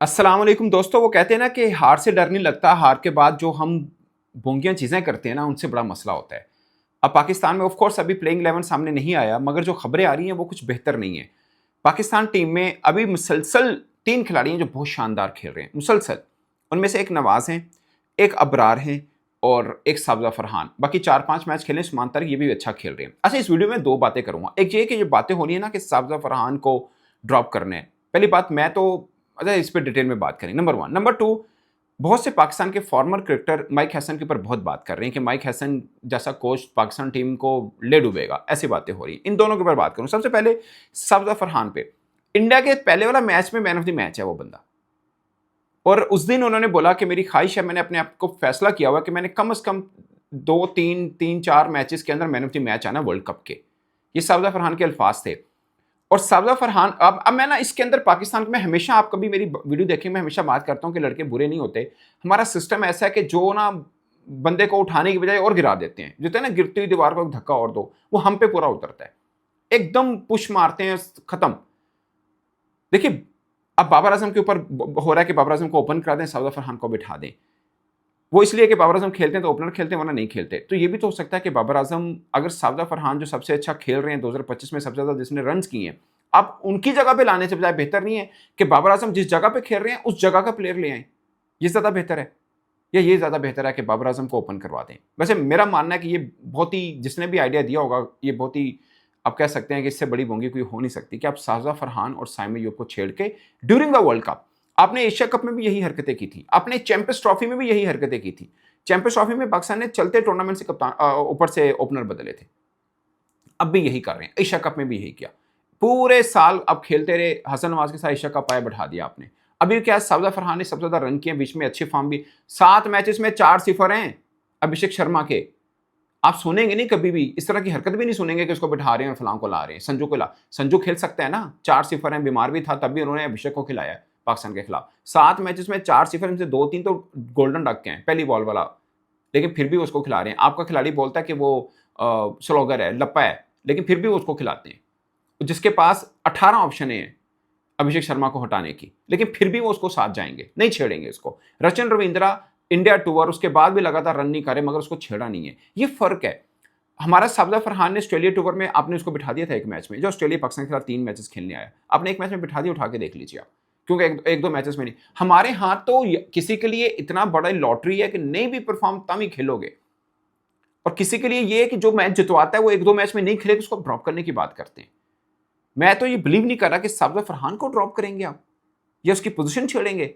अस्सलाम वालेकुम दोस्तों। वो कहते हैं ना कि हार से डर नहीं लगता, हार के बाद जो हम बोंगियां चीज़ें करते हैं ना उनसे बड़ा मसला होता है। अब पाकिस्तान में ऑफ कोर्स अभी प्लेइंग 11 सामने नहीं आया, मगर जो खबरें आ रही हैं वो कुछ बेहतर नहीं है। पाकिस्तान टीम में अभी मुसलसल 3 खिलाड़ी हैं जो बहुत शानदार खेल रहे हैं, मुसलसल। उनमें से एक नवाज़ हैं, एक अबरार हैं और एक साबजा फरहान। बाकी 4-5 मैच खेले उस्मान तारिक, ये भी अच्छा खेल रहे हैं। अच्छा, इस वीडियो में 2 बातें करूँगा। एक ये कि जो बातें हो रही है ना कि साबजा फरहान को ड्रॉप करना है। पहली बात मैं तो अच्छा इस पे डिटेल में बात करें, नंबर 1। नंबर 2, बहुत से पाकिस्तान के फॉर्मर क्रिकेटर माइक हैसन के ऊपर बहुत बात कर रहे हैं कि माइक हैसन जैसा कोच पाकिस्तान टीम को ले डूबेगा, ऐसी बातें हो रही हैं। इन दोनों के ऊपर बात करूं। सबसे पहले साबजा फरहान पे। इंडिया के पहले वाला मैच में मैन ऑफ द मैच है वो बंदा, और उस दिन उन्होंने बोला कि मेरी ख्वाहिश है, मैंने अपने आप को फैसला किया हुआ कि मैंने कम से कम 2-3 4 मैचेस के अंदर मैन ऑफ द मैच आना वर्ल्ड कप के। ये साबजा फरहान के अल्फाज थे। और साबजा फरहान, अब मैं ना इसके अंदर पाकिस्तान में हमेशा, आप कभी मेरी वीडियो देखें, मैं हमेशा बात करता हूं कि लड़के बुरे नहीं होते। हमारा सिस्टम ऐसा है कि जो ना बंदे को उठाने की बजाय और गिरा देते हैं, जो है ना गिरती हुई दीवार को एक धक्का और दो, वो हम पे पूरा उतरता है, एकदम पुश मारते हैं, खत्म। देखिए, अब बाबर आजम के ऊपर हो रहा है कि बाबर आजम को ओपन करा दें, साबजा फरहान को बिठा दें। वो इसलिए कि बाबर आजम खेलते हैं तो ओपनर खेलते हैं, वरना नहीं खेलते। तो ये भी तो हो सकता है कि बाबर आजम, अगर साबजा फरहान जो सबसे अच्छा खेल रहे हैं 2025 में सबसे ज्यादा जिसने रन किए हैं, आप उनकी जगह पे लाने से बजाय बेहतर नहीं है कि बाबर आजम जिस जगह पे खेल रहे हैं उस जगह का प्लेयर ले आए? ये ज्यादा बेहतर है, या ये ज्यादा बेहतर है कि बाबर आजम को ओपन करवा दें? वैसे मेरा मानना है कि ये बहुत ही, जिसने भी आइडिया दिया होगा, ये बहुत ही, आप कह सकते हैं कि इससे बड़ी बोंगी कोई हो नहीं सकती कि आप साबजा फरहान और साइम अय्यूब को छेड़ के ड्यूरिंग द वर्ल्ड कप, आपने एशिया कप में भी यही हरकतें की थी, आपने चैंपियंस ट्रॉफी में भी यही हरकतें की थी। चैंपियंस ट्रॉफी में पाकिस्तान ने चलते टूर्नामेंट से कप्तान ऊपर से ओपनर बदले थे। अब भी यही कर रहे हैं, एशिया कप में भी यही किया। पूरे साल अब खेलते रहे, हसन नवाज के साथ एशिया कप आया, बैठा दिया आपने। अभी क्या, साबजा फरहान ने सबसे ज्यादा रन किए, बीच में अच्छी फॉर्म भी, 7 मैचेस में 4 सिफर हैं अभिषेक शर्मा के। आप सुनेंगे नहीं कभी भी, इस तरह की हरकत भी नहीं सुनेंगे कि उसको बिठा रहे हैं और फलां को ला रहे हैं। संजू को ला, संजू खेल सकता है ना, 4 सिफर हैं, बीमार भी था तब भी उन्होंने अभिषेक को खिलाया है पाकिस्तान के खिलाफ। 7 मैचेस में 4 सिफर, इनसे 2-3 तो गोल्डन डक के हैं, पहली बॉल वाला, लेकिन फिर भी उसको खिला रहे हैं। आपका खिलाड़ी बोलता है कि वो स्लोगर है, लप्पा है, लेकिन फिर भी वो उसको खिलाते हैं। जिसके पास 18 ऑप्शन है अभिषेक शर्मा को हटाने की, लेकिन फिर भी वो उसको साथ जाएंगे, नहीं छेड़ेंगे उसको। रचिन रविंद्रा इंडिया टूर, उसके बाद भी लगातार रन नहीं करे, मगर उसको छेड़ा नहीं है। ये फर्क है। हमारा साबजा फरहान ने ऑस्ट्रेलिया टूर में, आपने उसको बिठा दिया था एक मैच में, जो ऑस्ट्रेलिया पाकिस्तान के खिलाफ 3 मैचेस खेलने आया, आपने एक मैच में बिठा दिया, उठा के देख लीजिए आप, क्योंकि एक दो मैचेस में नहीं। हमारे यहाँ तो किसी के लिए इतना बड़ा लॉटरी है कि नहीं भी परफॉर्म तब ही खेलोगे, और किसी के लिए ये है कि जो मैच जितवाता है वो 1-2 मैच में नहीं खेले तो उसको ड्रॉप करने की बात करते हैं। मैं तो ये बिलीव नहीं कर रहा कि साबजा फरहान को ड्रॉप करेंगे आप, या उसकी पोजीशन छेड़ेंगे।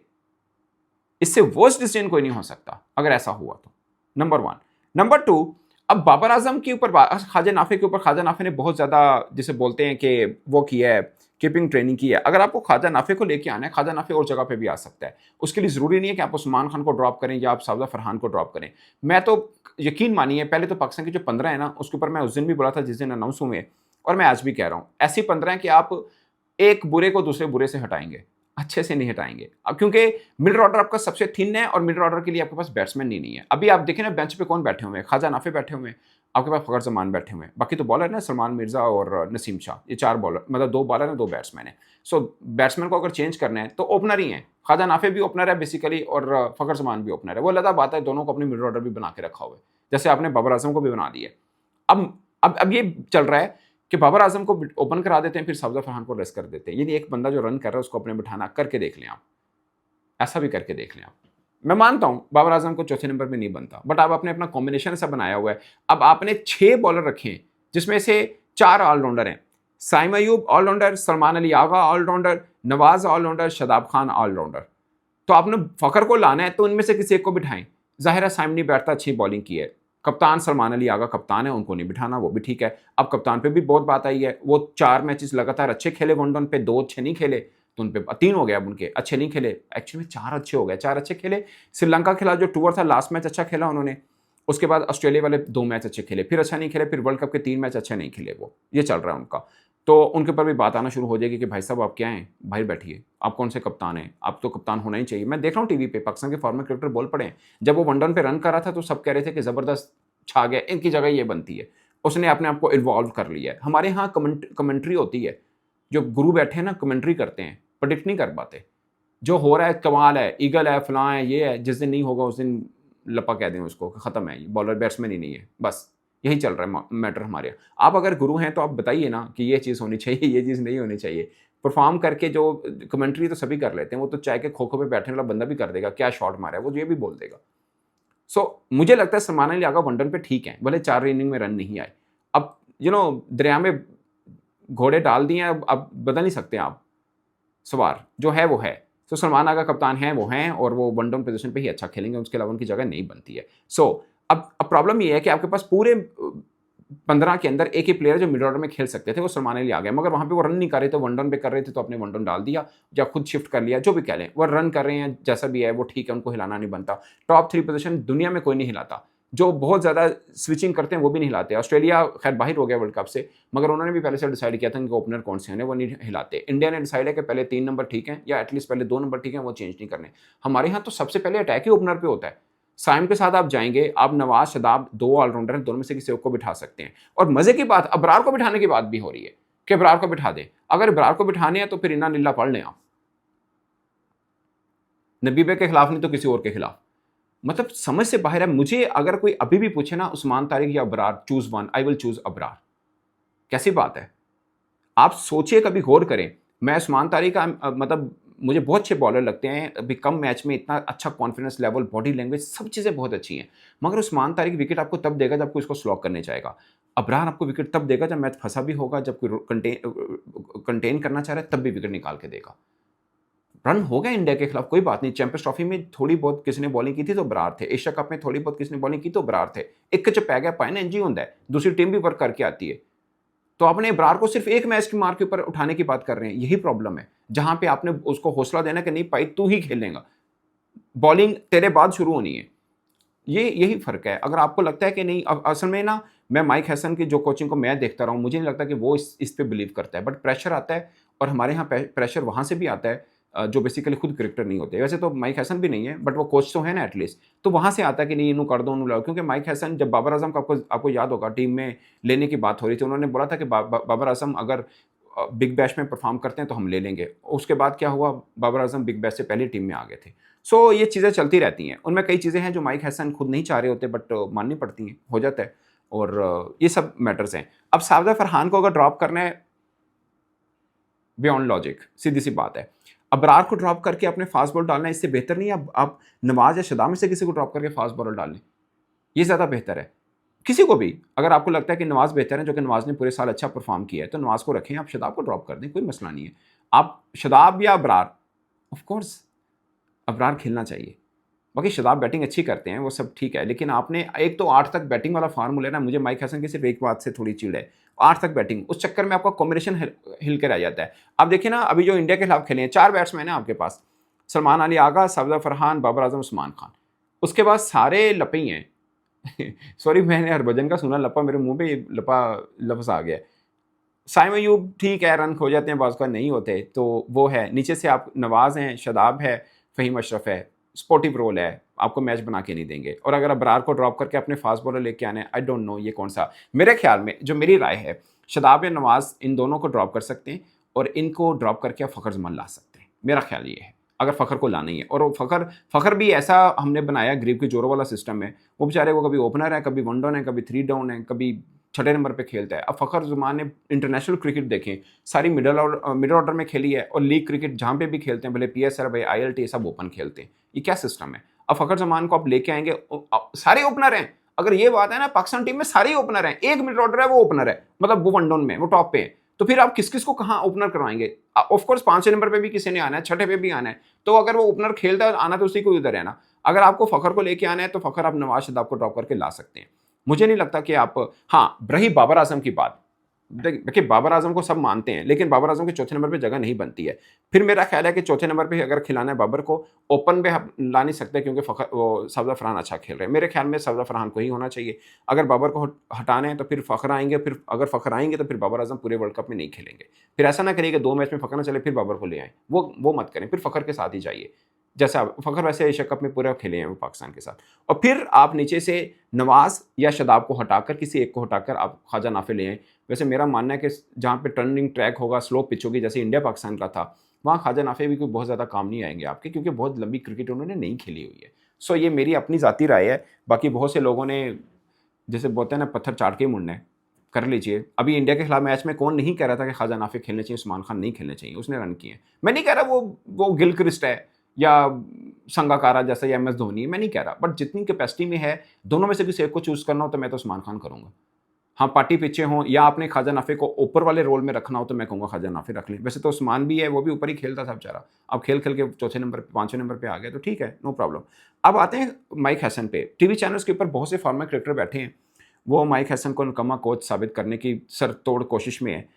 इससे वर्स्ट डिसीजन कोई नहीं हो सकता अगर ऐसा हुआ तो, नंबर 1। नंबर 2, अब बाबर आजम के ऊपर, ख्वाजा नाफे के ऊपर, ख्वाजा नाफे ने बहुत ज्यादा, जिसे बोलते हैं कि वो किया है, कीपिंग ट्रेनिंग की है। अगर आपको ख्वाजा नाफे को लेके आना है, ख्वाजा नाफे और जगह पे भी आ सकता है। उसके लिए जरूरी नहीं है कि आप उस्मान खान को ड्रॉप करें या आप साबजा फरहान को ड्रॉप करें। मैं तो, यकीन मानिए, पहले तो पाकिस्तान के जो 15 है ना, उसके ऊपर मैं उस दिन भी बोला था जिस दिन अनाउंस हुए, और मैं आज भी कह रहा हूं, ऐसी 15 है कि आप एक बुरे को दूसरे बुरे से हटाएंगे, अच्छे से नहीं हटाएंगे। अब क्योंकि मिडल ऑर्डर आपका सबसे थिन है, और मिडल ऑर्डर के लिए आपके पास बैट्समैन नहीं है। अभी आप देखें ना, बेंच पे कौन बैठे हुए हैं? ख्वाजा नाफे बैठे हुए हैं, आपके पास फखर जमान बैठे हुए हैं, बाकी तो बॉलर है सलमान मिर्जा और नसीम शाह, ये 4 बॉलर, मतलब 2 बॉलर हैं, 2 बैट्समैन है। सो बैट्समैन को अगर चेंज करना है तो ओपनर ही है। ख्वाजा नाफे भी ओपनर है बेसिकली, और फखर जमान भी ओपनर है। वो अलग बात है, दोनों को अपनी मिडल ऑर्डर भी बना के रखा हुआ है, जैसे आपने बाबर आजम को भी बना दिया। अब ये चल रहा है कि बाबर आजम को ओपन करा देते हैं, फिर साबजा फरहान को रेस्ट कर देते हैं। यानी एक बंदा जो रन कर रहा है उसको अपने बिठाना, करके देख लें आप, ऐसा भी करके देख लें आप। मैं मानता हूं बाबर आजम को चौथे नंबर पे नहीं बनता, बट आप आपने अपना कॉम्बिनेशन ऐसा बनाया हुआ है। अब आपने 6 बॉलर रखे हैं, जिसमें से 4 ऑलराउंडर हैं। Saim Ayub all-rounder, Salman Ali Agha all-rounder, Nawaz all-rounder, Shadab Khan all-rounder. तो आपने फखर को लाना है तो उनमें से किसी एक को बिठाएं। जाहिर है साइम नहीं बैठता, अच्छी बॉलिंग की है। कप्तान सलमान अली आगा कप्तान है, उनको नहीं बिठाना, वो भी ठीक है। अब कप्तान पे भी बहुत बात आई है, वो 4 मैचेस लगातार अच्छे खेले वनडन पे, 2 अच्छे नहीं खेले, तो उन पे 3 हो गया। अब उनके अच्छे नहीं खेले, एक्चुअली में 4 अच्छे हो गए, 4 अच्छे खेले। श्रीलंका के खिलाफ जो टूर था, लास्ट मैच अच्छा खेला उन्होंने, उसके बाद ऑस्ट्रेलिया वाले 2 मैच अच्छे खेले, फिर अच्छा नहीं खेले, फिर वर्ल्ड कप के 3 मैच अच्छे नहीं खेले। वो ये चल रहा है उनका। तो उनके ऊपर भी बात आना शुरू हो जाएगी कि भाई साहब आप क्या हैं, भाई बैठिए, आप कौन से कप्तान हैं, आप तो कप्तान होना ही चाहिए। मैं देख रहा हूँ टीवी पे पाकिस्तान के फॉर्मर क्रिकेटर बोल पड़े हैं, जब वो वनडन पे रन कर रहा था तो सब कह रहे थे कि जबरदस्त छा गया, इनकी जगह ये बनती है। उसने अपने आप को इन्वॉल्व कर लिया है। हमारे यहाँ कमेंट्री होती है, जो गुरु बैठे हैं ना, कमेंट्री करते हैं, प्रेडिक्ट नहीं कर पाते। जो हो रहा है कमाल है, ईगल है, फलां है, ये है, जिस दिन नहीं होगा उस दिन लपा कह दें उसको, खत्म है, बॉलर बैट्समैन ही नहीं है, बस यही चल रहा है मैटर हमारे यहाँ। आप अगर गुरु हैं तो आप बताइए ना कि ये चीज़ होनी चाहिए, ये चीज़ नहीं होनी चाहिए। परफॉर्म करके जो कमेंट्री तो सभी कर लेते हैं, वो तो चाहे के खो-खो पे बैठने वाला बंदा भी कर देगा, क्या शॉट मारा है, वो ये भी बोल देगा। मुझे लगता है सलमान अली आगा वनडन पे ठीक है, भले 4 इनिंग में रन नहीं आए। अब दरिया में घोड़े डाल दिए हैं, अब बदल नहीं सकते आप सवार, जो है वो है। सलमान आगा कप्तान हैं, वो हैं, और वो वन डाउन पोजीशन पे ही अच्छा खेलेंगे, उसके अलावा उनकी जगह नहीं बनती है। अब प्रॉब्लम ये है कि आपके पास पूरे 15 के अंदर एक ही प्लेयर जो मिड ऑर्डर में खेल सकते थे, वो सलमान अली आ गए, मगर वहाँ पे वो रन नहीं कर रहे थे, वन डाउन पे कर रहे थे, तो अपने वन डाउन डाल दिया या खुद शिफ्ट कर लिया, जो भी कह लें। वो रन कर रहे हैं, जैसा भी है वो ठीक है, उनको हिलाना नहीं बनता। टॉप 3 पोजीशन दुनिया में कोई नहीं हिलाता, जो बहुत ज़्यादा स्विचिंग करते हैं वो भी नहीं हिलाते। ऑस्ट्रेलिया खैर बाहर हो गया वर्ल्ड कप से, मगर उन्होंने भी पहले से डिसाइड किया था कि ओपनर कौन से हैं, वो नहीं हिलाते। इंडिया ने डिसाइड है कि पहले 3 नंबर ठीक हैं, या एटलीस्ट पहले 2 नंबर ठीक हैं, वो चेंज नहीं करने। हमारे यहाँ तो सबसे पहले अटैक ही ओपनर पे होता है। साइम के साथ आप जाएंगे, आप नवाज, शदाब 2 ऑलराउंडर हैं, दोनों में से किसी एक को बिठा सकते हैं। और मजे की बात, अबरार को बिठाने की बात भी हो रही है कि अबरार को बिठा दें। अगर अबरार को बिठाने हैं तो फिर इन्ना नीला पढ़ लें आप, नबीबे के खिलाफ नहीं तो किसी और के खिलाफ। मतलब समझ से बाहर है। मुझे अगर कोई अभी भी पूछे ना, उस्मान तारिक या Abrar, choose one, I will choose Abrar. कैसी बात है, आप सोचिए, कभी गौर करें। मैं उस्मान तारिक का मतलब मुझे बहुत अच्छे बॉलर लगते हैं, अभी कम मैच में इतना अच्छा कॉन्फिडेंस लेवल, बॉडी लैंग्वेज, सब चीज़ें बहुत अच्छी हैं। मगर उस्मान तारिक विकेट आपको तब देगा जब कोई इसको स्लॉक करने जाएगा। अबरार आपको विकेट तब देगा जब मैच फंसा भी होगा, जब कोई कंटेन करना चाह रहा है, तब भी विकेट निकाल के देगा। रन हो गया इंडिया के खिलाफ, कोई बात नहीं। चैंपियंस ट्रॉफी में थोड़ी बहुत किसी ने बॉलिंग की थी तो बरार थे, एशिया कप में थोड़ी बहुत किसी ने बॉलिंग की तो बरार थे। एक च पै गया पाए ना, इंजी होता है, दूसरी टीम भी वर्क करके आती है। तो आपने इब्रार को सिर्फ एक मैच की मार के ऊपर उठाने की बात कर रहे हैं, यही प्रॉब्लम है। जहां पे आपने उसको हौसला देना कि नहीं भाई तू ही खेलेगा, बॉलिंग तेरे बाद शुरू होनी है, ये यही फर्क है। अगर आपको लगता है कि नहीं, अब असल में ना, मैं माइक हैसन की जो कोचिंग को मैं देखता रहा हूँ, मुझे नहीं लगता कि वो इस पे बिलीव करता है। बट प्रेशर आता है, और हमारे यहाँ प्रेशर वहाँ से भी आता है जो बेसिकली खुद क्रिकेटर नहीं होते। वैसे तो माइक हैसन भी नहीं है, बट वो कोच तो है ना एटलीस्ट, तो वहाँ से आता है कि नहीं इन्हों कर दो, उन्होंने लाओ। क्योंकि माइक हैसन, जब बाबर आजम का आपको याद होगा टीम में लेने की बात हो रही थी, उन्होंने बोला था कि बाबर आजम अगर बिग बैश में परफॉर्म करते हैं तो हम ले लेंगे। उसके बाद क्या हुआ, बाबर आजम बिग बैश से पहले टीम में आ गए थे। ये चीज़ें चलती रहती हैं। उनमें कई चीज़ें हैं जो माइक हैसन खुद नहीं चाह रहे होते, बट माननी पड़ती हैं, हो जाता है। और ये सब मैटर्स हैं। अब साजिद फरहान को अगर ड्रॉप करना है, बियॉन्ड लॉजिक, सीधी सी बात है। अबरार को ड्रॉप करके अपने फास्ट बॉल डालना, इससे बेहतर नहीं है आप नवाज या शदाब में से किसी को ड्रॉप करके फास्ट बॉलर डाल लें, ये ज़्यादा बेहतर है। किसी को भी, अगर आपको लगता है कि नवाज बेहतर है, जो कि नवाज ने पूरे साल अच्छा परफॉर्म किया है, तो नवाज को रखें, आप शदाब को ड्रॉप कर दें, कोई मसला नहीं है। आप शदाब या अबरार, ऑफ कोर्स अबरार खेलना चाहिए। बाकी शदाब बैटिंग अच्छी करते हैं, वो सब ठीक है, लेकिन आपने एक तो 8 तक बैटिंग वाला फार्मूला है ना, मुझे माइक हैसन की सिर्फ एक बात से थोड़ी चिढ़ है, 8 तक बैटिंग, उस चक्कर में आपका कॉम्बिनेशन हिल के रह जाता है। आप देखिए ना, अभी जो इंडिया के खिलाफ खेले हैं, 4 बैट्समैन हैं आपके पास, सलमान अली आगा, साजिद फरहान, बाबर आजम, उस्मान खान, उसके बाद सारे लपे ही हैं। सॉरी, मैंने हरभजन का सुना लपा, मेरे मुंह पे लपा लफ्ज़ आ गया। साइम अयूब ठीक है, रन खो जाते हैं, बाज़ का नहीं होते, तो वो है। नीचे से आप नवाज हैं, शदाब है, फ़हीम अशरफ है, स्पोर्टिव रोल है, आपको मैच बना के नहीं देंगे। और अगर अबरार को ड्रॉप करके अपने फास्ट बॉलर लेके आने, आई डोंट नो ये कौन सा, मेरे ख्याल में जो मेरी राय है, शदाब या नवाज, इन दोनों को ड्रॉप कर सकते हैं, और इनको ड्रॉप करके आप फ़खर जमान ला सकते हैं। मेरा ख्याल ये है, अगर फ़खर को लाना ही है। और वो फ़खर भी ऐसा हमने बनाया, गरीब की जोरों वाला सिस्टम है। वो बेचारे वो कभी ओपनर है, कभी 1 डाउन है, कभी 3 डाउन है, कभी 6 नंबर पे खेलता है। अब फ़खर ज़मान ने इंटरनेशनल क्रिकेट देखें, सारी मिडल ऑर्डर में खेली है, और लीग क्रिकेट जहाँ पे भी खेलते हैं, भले PSL, भाई ILT, सब ओपन खेलते हैं। ये क्या सिस्टम है? अब फ़खर ज़मान को आप लेके आएंगे, सारे ओपनर हैं। अगर ये बात है ना, पाकिस्तान टीम में सारे ही ओपनर हैं, एक मिडल ऑर्डर है वो ओपनर है, मतलब वो 1 डाउन में वो टॉप पे है, तो फिर आप किस किस को कहाँ ओपनर करवाएंगे? ऑफ कोर्स 5 नंबर पे भी किसी ने आना है, 6 पे भी आना है, तो अगर वो ओपनर खेलता है, आना तो उसी को उधर है ना। अगर आपको फ़खर को लेके आना है, तो फ़खर आप नवाज शदाब को ड्रॉप करके ला सकते हैं। मुझे नहीं लगता कि आप, हाँ, रही बाबर आजम की बात, देखिए बाबर आजम को सब मानते हैं, लेकिन बाबर आजम के चौथे नंबर पे जगह नहीं बनती है। फिर मेरा ख्याल है कि चौथे नंबर पे अगर खिलाना है बाबर को, ओपन पे आप ला नहीं सकते, क्योंकि वो साजिद फरहान अच्छा खेल रहे हैं। मेरे ख्याल में साजिद फरहान को ही होना चाहिए। अगर बाबर को हटाना है तो फिर फ़खर आएंगे, फिर अगर फ़खर आएंगे तो फिर बाबर आजम पूरे वर्ल्ड कप में नहीं खेलेंगे। फिर ऐसा ना करिए कि 2 मैच में फ़खर ना चले फिर बाबर को ले आए, वो मत करें, फिर फ़खर के साथ ही जाइए। जैसा फ़खर वैसे एशिया कप में पूरा खेले हैं वो पाकिस्तान के साथ। और फिर आप नीचे से नवाज या शदाब को हटाकर, किसी एक को हटाकर आप ख्वाजा नाफे ले आएँ। वैसे मेरा मानना है कि जहाँ पे टर्निंग ट्रैक होगा, स्लो पिच होगी, जैसे इंडिया पाकिस्तान का था, वहाँ ख्वाजा नाफी भी कोई बहुत ज़्यादा काम नहीं आएंगे आपके, क्योंकि बहुत लंबी क्रिकेट उन्होंने नहीं खेली हुई है। सो ये मेरी अपनी ज़ाती राय है। बाकी बहुत से लोगों ने, जैसे बोलते हैं ना, पत्थर चाट के ही मुड़ना है, कर लीजिए। अभी इंडिया के खिलाफ मैच में कौन नहीं कह रहा था कि ख्वाजा नाफी खेलने चाहिए, उस्मान खान नहीं खेलने चाहिए, उसने रन किए। मैं नहीं कह रहा वो गिलक्रिस्ट है या संगाकारा जैसा या MS धोनी, मैं नहीं कह रहा, बट जितनी कैपेसिटी में है, दोनों में से किसी एक को चूज़ करना हो तो मैं तो उस्मान खान करूँगा। हाँ, पार्टी पिचे हों या आपने ख्वाजा नाफी को ऊपर वाले रोल में रखना हो तो मैं कहूँगा ख्वाजा नाफी रख लें। वैसे तो उस्मान भी है, वो भी ऊपर ही खेलता था बेचारा। अब खेल-खेल के चौथे नंबर पे, 5वें नंबर पे आ गया तो ठीक है, नो प्रॉब्लम। अब आते हैं माइक हैसन पे। टीवी चैनल्स के ऊपर बहुत से फॉर्मर क्रिकेटर बैठे हैं, वो माइक हैसन को निकम्मा कोच साबित करने की सरतोड़ कोशिश में है,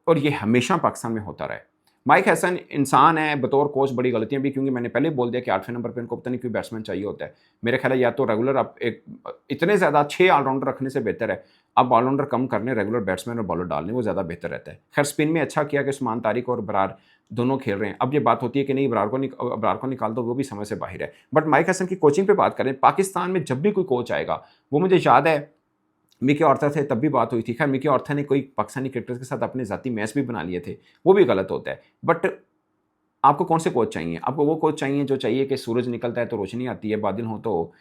और ये हमेशा पाकिस्तान में होता रहा है। माइक हैसन इंसान है, बतौर कोच बड़ी गलतियाँ भी, क्योंकि मैंने पहले बोल दिया कि 8वें नंबर पे उनको पता नहीं क्यों बैट्समैन चाहिए होता है। मेरे ख्याल है या तो रेगुलर आप एक इतने ज़्यादा 6 ऑलराउंडर रखने से बेहतर है आप ऑलराउंडर कम कर लें, रेगुलर बैट्समैन और बॉलर डाल लें, वो ज़्यादा बेहतर रहता है। खैर स्पिन में अच्छा किया कि उस्मान तारिक और बरार दोनों खेल रहे हैं। अब ये बात होती है कि नहीं बरार को निकाल दो, वो भी समझ से बाहर है। बट माइक हैसन की कोचिंग पे बात करें, पाकिस्तान में जब भी कोई कोच आएगा, वो मुझे याद है मिकी ऑर्थर थे तब भी बात हुई थी। खैर मिकी ऑर्थर ने कोई पाकिस्तानी क्रिकेटर्स के साथ अपने ज़ाती मैच भी बना लिए थे, वो भी गलत होता है। बट आपको कौन से कोच चाहिए? आपको वो कोच चाहिए जो चाहिए कि सूरज निकलता है तो रोशनी आती है, बादल हो तो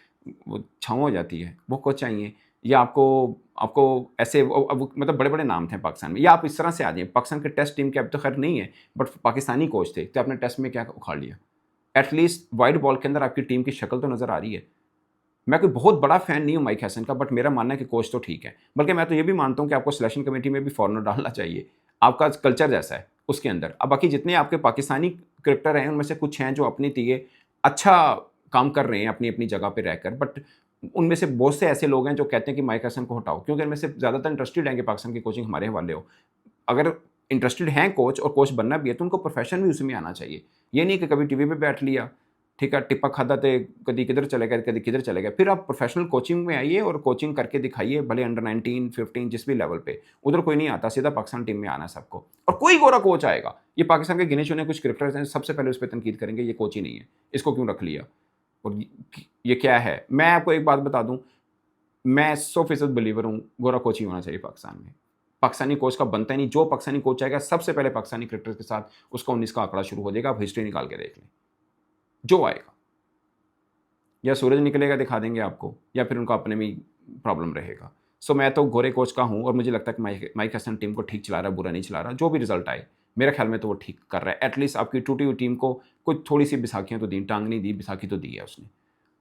वो छाँव हो जाती है, वो कोच चाहिए? या आपको आपको ऐसे अब मतलब बड़े-बड़े नाम थे पाकिस्तान में, या आप इस तरह से आ जाइए, पाकिस्तान के टेस्ट टीम के अब तो खैर नहीं है, बट पाकिस्तानी कोच थे, तो आपने टेस्ट में क्या उखाड़ लिया? एटलीस्ट वाइड बॉल के अंदर आपकी टीम की शक्ल तो नज़र आ रही है। मैं कोई बहुत बड़ा फ़ैन नहीं हूँ माइक हैसन का, बट मेरा मानना है कि कोच तो ठीक है। बल्कि मैं तो ये भी मानता हूँ कि आपको सिलेक्शन कमेटी में भी फॉरेनर डालना चाहिए। आपका कल्चर जैसा है उसके अंदर। अब बाकी जितने आपके पाकिस्तानी क्रिकेटर हैं, उनमें से कुछ हैं जो अपने लिए अच्छा काम कर रहे हैं अपनी-अपनी जगह पे रहकर, बट उनमें से बहुत से ऐसे लोग हैं जो कहते हैं कि माइक हैसन को हटाओ, क्योंकि इनमें से ज़्यादातर इंटरेस्टेड हैं कि पाकिस्तान की कोचिंग हमारे हवाले हो। अगर इंटरेस्टेड हैं कोच और कोच बनना भी है, तो उनको प्रोफ़ेशन भी उसी में आना चाहिए। ये नहीं कि कभी टीवी पे बैठ लिया, ठीक है, टिप्पा खादा ते कभी किधर चले गए, कभी किधर चले गए। फिर आप प्रोफ़ेशनल कोचिंग में आइए और कोचिंग करके दिखाइए, भले अंडर 19, 15 जिस भी लेवल पे। उधर कोई नहीं आता, सीधा पाकिस्तान टीम में आना है सबको। और कोई गोरा कोच आएगा, ये पाकिस्तान के गिने-चुने कुछ क्रिकेटर्स हैं, सबसे पहले उस पे तनकीद करेंगे, ये कोच ही नहीं है, इसको क्यों रख लिया? और ये क्या है? मैं आपको एक बात बता दूँ, मैं 100% बिलीवर हूँ, गोरा कोच ही होना चाहिए पाकिस्तान में। पाकिस्तानी कोच का बनता ही नहीं, जो पाकिस्तानी कोच आएगा, सबसे पहले पाकिस्तानी क्रिकेटर्स के साथ उसका 19 का आंकड़ा शुरू हो जाएगा, आप हिस्ट्री निकाल के देख लें। जो आएगा। या सूरज निकलेगा दिखा देंगे आपको, या फिर उनका अपने में ही प्रॉब्लम रहेगा। सो मैं तो गोरे कोच का हूँ और मुझे लगता है कि माइक हैसन टीम को ठीक चला रहा है, बुरा नहीं चला रहा। जो भी रिजल्ट आए, मेरे ख्याल में तो वो ठीक कर रहा है। एटलीस्ट आपकी टूटी हुई टीम को कोई थोड़ी-सी बिसाखियाँ तो दी, टाँग नहीं दी, बिसाखी तो दी है उसने।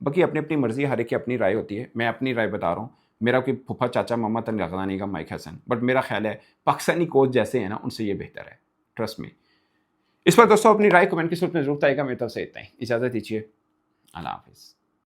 बाकी अपनी-अपनी मर्ज़ी, हर एक की अपनी राय होती है। मैं अपनी राय बता रहा हूँ। मेरा कोई फूफा, चाचा, मामा तक लगता नहीं का माइक हैसन, बट मेरा ख्याल है पाकिस्तानी कोच जैसे हैं ना, उनसे ये बेहतर है। Trust me. इस पर दोस्तों अपनी राय कमेंट की सूरत में ज़रूर बताइएगा। मेरी तरफ से इतना ही। इजाज़त दीजिए। अल्लाह हाफ़िज़।